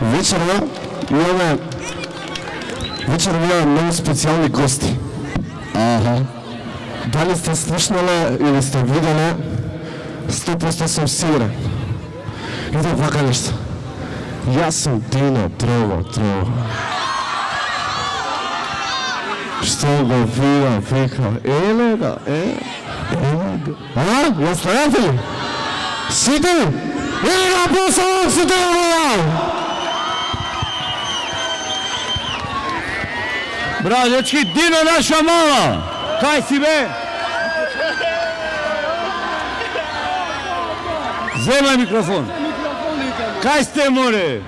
Вечерва имаме много специални гости. Дали сте слушнали или сте видели, 100% съм сигурен. Иде вака нещо. Јас сум Дино, Трово. Што го видам, викам, еле го. Ја следате ли? Сите ли? Еле го посавам, сите го видам! Браво, дечки, Дино наша мала! Кај си бе? Земај микрофон. Кај сте, море?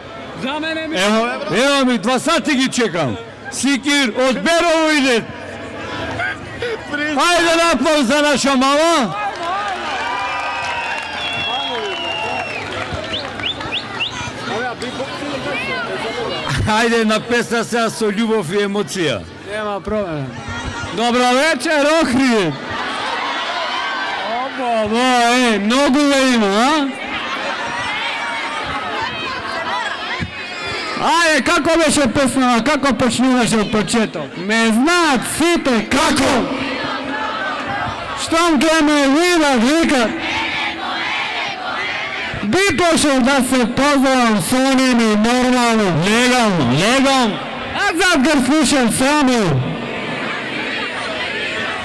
За мене ми... Ево ми, 2 сати ги чекам. Сикир, од Берово иде. Ајде наплав за наша мама. Ајде на песна сега со љубов и емоција. Нема проблем. Добра вечер, Охрид. Опа, многу ве има, а? Ајде, како беше песнава, како почнуваше од почеток? Ме знаат сите како. Штом ке ме видат, викат. Би пошел да се поздравам со ними нормално, легално. А загар слушам само.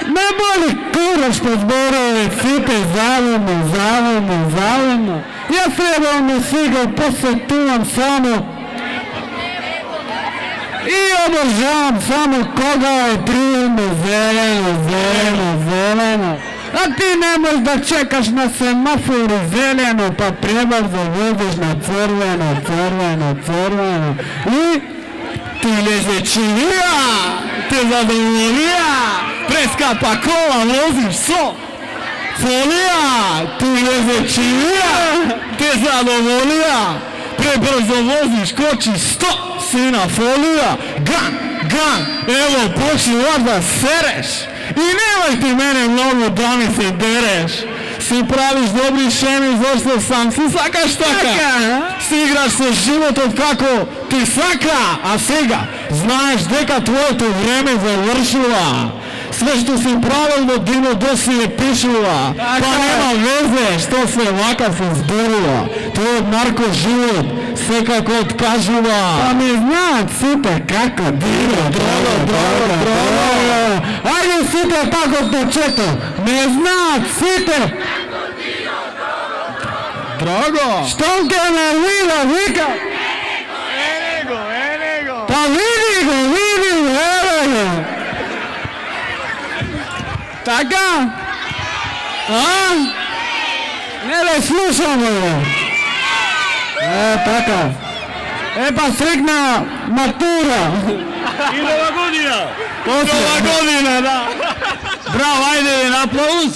Не боли кураш по зборови, сите заводно. Јас редовно сега посетувам само и обожавам само кога е пријемно зелено. А ти не можеш да чекаш на семафору зелено, па пребрзо возиш на црвено. И ти лежечивија, те задоволија, прескапа кола возиш со фолија, ти лежечивија, те задоволија, пребрзо возиш кочи 100 си на фолија, ган, ево почнува да сереш. И немај ти мене многу да ми се дереш. Си правиш добри шеми зашто сам си сакаш така. Си играш со животот како ти сака. А сега знаеш дека твоето време завршува. Све што си правил во Дино доси е пишува. Па нема везе што се вака се зборува. Твојот нарко живот секако откажува. Па ми знаат сите како Дино, драго. Ајде сите тако почеток. Ме знаат сите како Дино, драго. Штом ке ме вида, вика. Ене го. Па види го, ене го. Така? А? Не бе, слушаме, бе. Така. Па срекна матура. И нова година. Нова година, да. Браво, ајде, на аплауз.